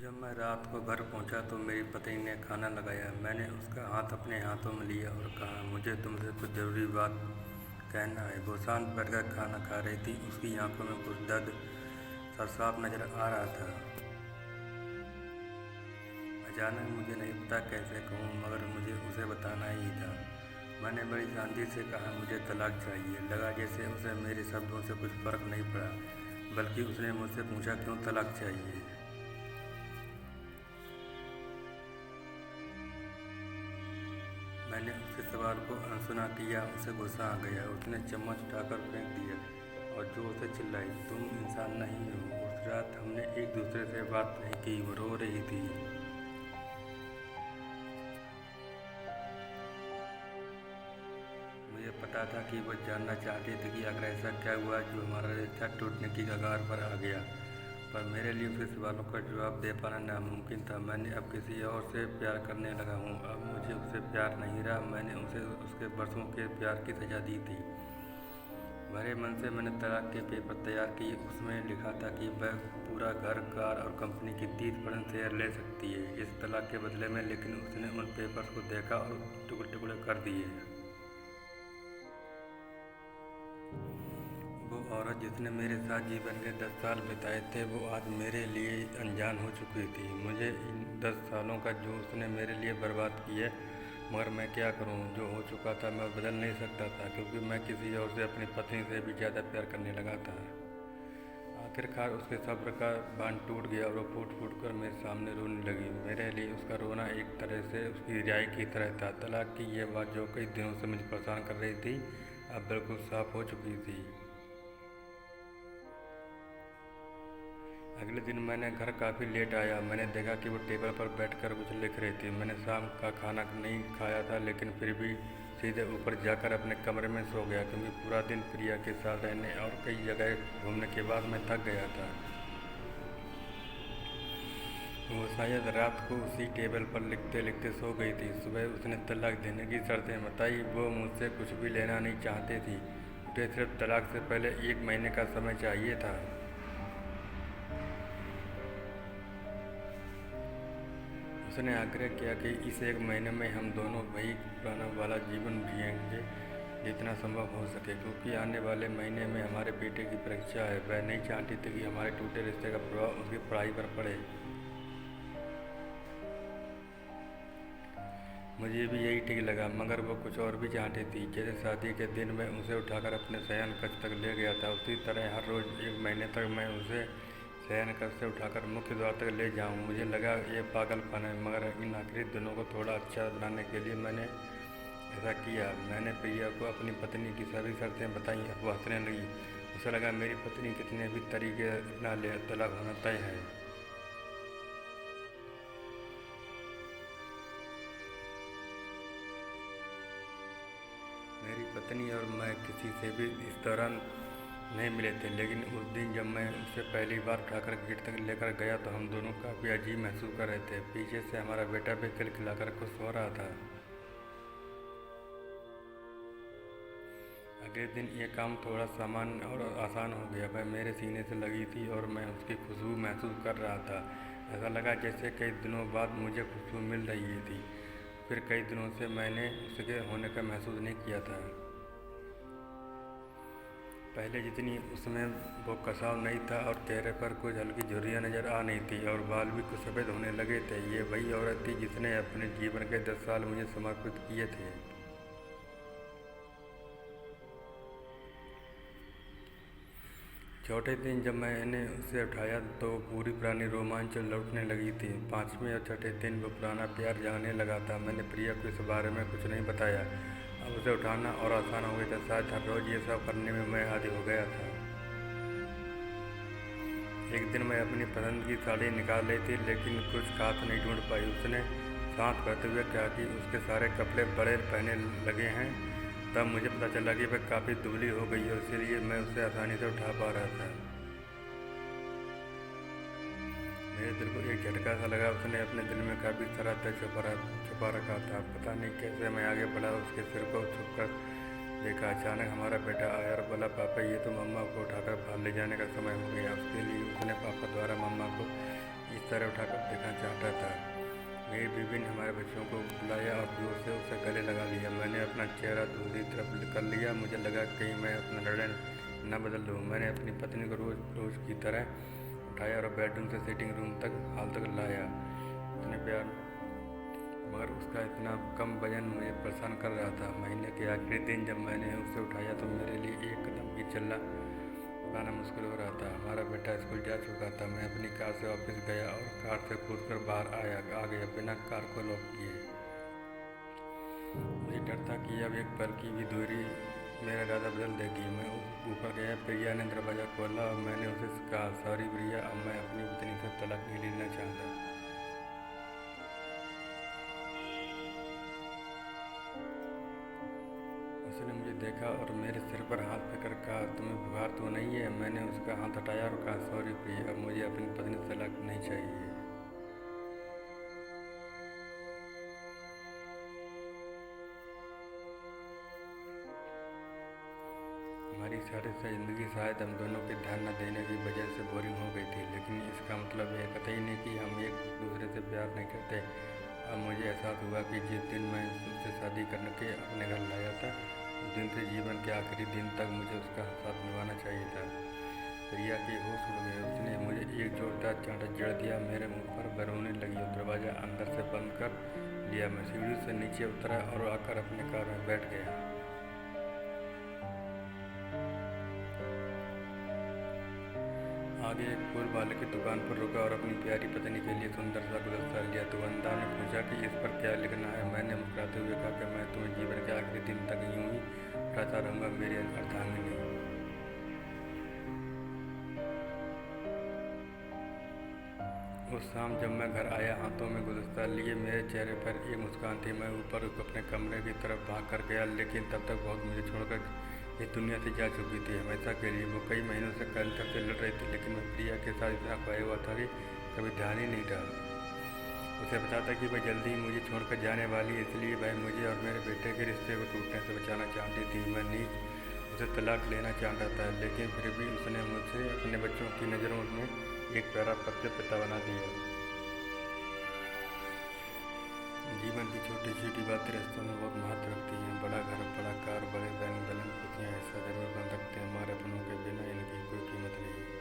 जब मैं रात को घर पहुंचा तो मेरी पत्नी ने खाना लगाया। मैंने उसका हाथ अपने हाथों में लिया और कहा, मुझे तुमसे कुछ ज़रूरी बात कहना है। वो शांत बैठकर खाना खा रही थी। उसकी आंखों में कुछ दर्द साफ नजर आ रहा था। अचानक मुझे नहीं पता कैसे कहूँ, मगर मुझे उसे बताना ही था। मैंने बड़ी शांति से कहा, मुझे तलाक चाहिए। लगा जैसे उसे मेरे शब्दों से कुछ फर्क नहीं पड़ा, बल्कि उसने मुझसे पूछा, क्यों तलाक चाहिए। मैंने उसके सवाल को अनसुना किया। उसे गुस्सा आ गया। उसने चम्मच उठाकर फेंक दिया और जोर से चिल्लाई, तुम इंसान नहीं हो। उस रात हमने एक दूसरे से बात नहीं की। वो रो रही थी। मुझे पता था कि वो जानना चाहती थी कि आखिर ऐसा क्या हुआ जो हमारा रिश्ता टूटने की कगार पर आ गया। पर मेरे लिए उसके सवालों का जवाब दे पाना नामुमकिन था। मैंने अब किसी और से प्यार करने लगा हूँ। अब मुझे उससे प्यार नहीं रहा। मैंने उसे उसके बरसों के प्यार की सजा दी थी। भरे मन से मैंने तलाक के पेपर तैयार किए। उसमें लिखा था कि वह पूरा घर, कार और कंपनी की 30% शेयर ले सकती है इस तलाक के बदले में। लेकिन उसने उन पेपर्स को देखा और टुकड़े टुकड़े कर दिए। वो औरत जिसने मेरे साथ जीवन के 10 साल बिताए थे, वो आज मेरे लिए अनजान हो चुकी थी। मुझे इन 10 सालों का जो उसने मेरे लिए बर्बाद किया, मगर मैं क्या करूं। जो हो चुका था मैं बदल नहीं सकता था, क्योंकि मैं किसी और से, अपनी पत्नी से भी ज़्यादा प्यार करने लगा था। आखिरकार उसके सब्र का बांध टूट गया और वो फूट फूट कर मेरे सामने रोने लगी। मेरे लिए उसका रोना एक तरह से उसकी रिहाई की तरह था। तलाक की ये बात जो कई दिनों से मुझे परेशान कर रही थी, अब बिल्कुल साफ हो चुकी थी। अगले दिन मैंने घर काफ़ी लेट आया। मैंने देखा कि वो टेबल पर बैठकर कुछ लिख रही थी। मैंने शाम का खाना नहीं खाया था, लेकिन फिर भी सीधे ऊपर जाकर अपने कमरे में सो गया, क्योंकि पूरा दिन प्रिया के साथ रहने और कई जगह घूमने के बाद मैं थक गया था। वो शायद रात को उसी टेबल पर लिखते लिखते सो गई थी। सुबह उसने तलाक देने की शर्तें बताई। वो मुझसे कुछ भी लेना नहीं चाहती थी। उसे सिर्फ तलाक से पहले 1 महीने का समय चाहिए था। उसने आग्रह किया कि इस 1 महीने में हम दोनों वही पुराना वाला जीवन जिएंगे जितना संभव हो सके, क्योंकि आने वाले महीने में हमारे बेटे की परीक्षा है। वह नहीं चाहती थी कि हमारे टूटे रिश्ते का प्रभाव उसकी पढ़ाई पर पड़े। मुझे भी यही ठीक लगा, मगर वो कुछ और भी चाहती थी। जैसे शादी के दिन मैं उसे उठाकर अपने शयन कक्ष तक ले गया था, उसी तरह हर रोज़ 1 महीने तक मैं उसे शयन कक्ष से उठाकर मुख्य द्वार तक ले जाऊं। मुझे लगा ये पागलपन है, मगर इन आखिरी दिनों को थोड़ा अच्छा बनाने के लिए मैंने ऐसा किया। मैंने प्रिया को अपनी पत्नी की सभी शर्तें बताई। अब वो हंसने लगी। उसे लगा मेरी पत्नी कितने भी तरीके अपना ले, तलाक होना तय है। मेरी पत्नी और मैं किसी से भी इस दौरान नहीं मिले थे, लेकिन उस दिन जब मैं उसे पहली बार उठाकर गेट तक लेकर गया तो हम दोनों काफ़ी अजीब महसूस कर रहे थे। पीछे से हमारा बेटा भी खिलखिलाकर खुश हो रहा था। अगले दिन ये काम थोड़ा सामान्य और आसान हो गया। वह मेरे सीने से लगी थी और मैं उसकी खुशबू महसूस कर रहा था। ऐसा लगा जैसे कई दिनों बाद मुझे खुशबू मिल रही थी। फिर कई दिनों से मैंने उसके होने का महसूस नहीं किया था। पहले जितनी उसमें वो कसाव नहीं था और चेहरे पर कुछ हल्की झुर्रियाँ नज़र आ नहीं थी और बाल भी कुछ सफ़ेद होने लगे थे। ये वही औरत थी जिसने अपने जीवन के 10 साल मुझे समर्पित किए थे। चौथे दिन जब मैंने उसे उठाया तो पूरी पुरानी रोमांच लौटने लगी थी। 5वें और छठे दिन वो पुराना प्यार जागने लगा था। मैंने प्रिया को इस बारे में कुछ नहीं बताया। अब उसे उठाना और आसान हो गया था। शायद हर रोज़ ये सब करने में मैं आदी हो गया था। एक दिन मैं अपनी पसंद की साड़ी निकाल रही थी, लेकिन कुछ खास नहीं ढूंढ पाई। उसने सांस भरते हुए कहा कि उसके सारे कपड़े बड़े पहने लगे हैं। तब मुझे पता चला कि वह काफ़ी दुबली हो गई है, इसीलिए मैं उसे आसानी से उठा पा रहा था। मेरे दिल को एक झटका सा लगा। उसने अपने दिल में काफ़ी सारा दर्द छुपा रखा था। पता नहीं कैसे मैं आगे बढ़ा, उसके सिर को छुप कर देखा। अचानक हमारा बेटा आया और बोला, पापा ये तो मम्मा को उठाकर बाहर ले जाने का समय हो गया। उसके लिए उसने पापा द्वारा मम्मा को इस तरह उठाकर देखना चाहता था। मेरी बीवी ने हमारे बच्चों को बुलाया और जोर से उसे गले लगा लिया। मैंने अपना चेहरा दूसरी तरफ कर लिया। मुझे लगा कहीं मैं अपना निर्णय न बदल दूँ। मैंने अपनी पत्नी को रोज़ की तरह उठाया और बेडरूम से सिटिंग रूम तक हाल तक लाया। इतने प्यार, मगर उसका इतना कम वजन मुझे परेशान कर रहा था। महीने के आखिरी दिन जब मैंने उसे उठाया तो मेरे लिए एक कदम भी चलना पाना मुश्किल हो रहा था। हमारा बेटा स्कूल जा चुका था। मैं अपनी कार से ऑफिस गया और कार से कूदकर बाहर आ गया बिना कार को लॉक किए। मुझे डर था कि अब एक पल की भी दूरी मेरा इरादा बदल देगी। मैं ऊपर गया। प्रिया ने दरवाज़ा खोला और मैंने उसे कहा, सॉरी प्रिया, अब मैं अपनी पत्नी से तलाक नहीं लेना चाहता। उसने मुझे देखा और मेरे सिर पर हाथ फेंकर कहा, तुम्हें बुखार तो नहीं है? मैंने उसका हाथ हटाया और कहा, सॉरी प्रिया, अब मुझे अपनी पत्नी से तलाक नहीं चाहिए। हमारी सारी ज़िंदगी शायद हम दोनों के ध्यान न देने की वजह से बोरिंग हो गई थी, लेकिन इसका मतलब यह कतई नहीं कि हम एक दूसरे से प्यार नहीं करते। अब मुझे एहसास हुआ कि जिस दिन मैं उससे शादी करके अपने घर लाया था, उस दिन से जीवन के आखिरी दिन तक मुझे उसका साथ निभाना चाहिए था। प्रिया की होश उड़ गई। उसने मुझे एक जोरदार चांटा जड़ दिया। मेरे मुंह पर बरौने लगी और दरवाज़ा अंदर से बंद कर लिया। मैं सीढ़ी से नीचे उतरा और आकर अपने कार में बैठ गया। आगे एक फूल वाले की दुकान पर रुका और अपनी प्यारी पत्नी के लिए सुंदर सा गुलदस्ता लिया। दुकानदार ने पूछा कि इस पर क्या लिखना है। मैंने मुस्कुराते हुए कहा कि मैं तुम्हें जीवन के आखिरी दिन तक यूं ही रहता रहूँगा, मेरी अर्धांगिनी। उस शाम जब मैं घर आया, हाथों में गुलदस्ता लिए, मेरे चेहरे पर एक मुस्कान थी। मैं ऊपर अपने कमरे की तरफ भाग कर गया, लेकिन तब तक बहुत मुझे छोड़कर इस दुनिया से जा चुकी थी, हमेशा के लिए। वो कई महीनों से कैंसर से लड़ रही थी, लेकिन मैं प्रिया के साथ इतना खोया हुआ था कि कभी ध्यान ही नहीं रहा। उसे पता था कि वह जल्दी ही मुझे छोड़कर जाने वाली, इसलिए वह मुझे और मेरे बेटे के रिश्ते को टूटने से बचाना चाहती थी। मैं नीच उसे तलाक लेना चाहता था, लेकिन फिर भी उसने मुझसे अपने बच्चों की नज़रों में एक प्यारा पिता बना दिया। जीवन की छोटी छोटी बातें रिश्तों में बहुत महत्व रखती हैं। बड़ा घर, बड़ा कार, बड़े बैंक बैलेंस खुशियाँ ऐसा जरूर बन सकते हैं, हमारे अपनों के बिना इनकी कोई कीमत नहीं।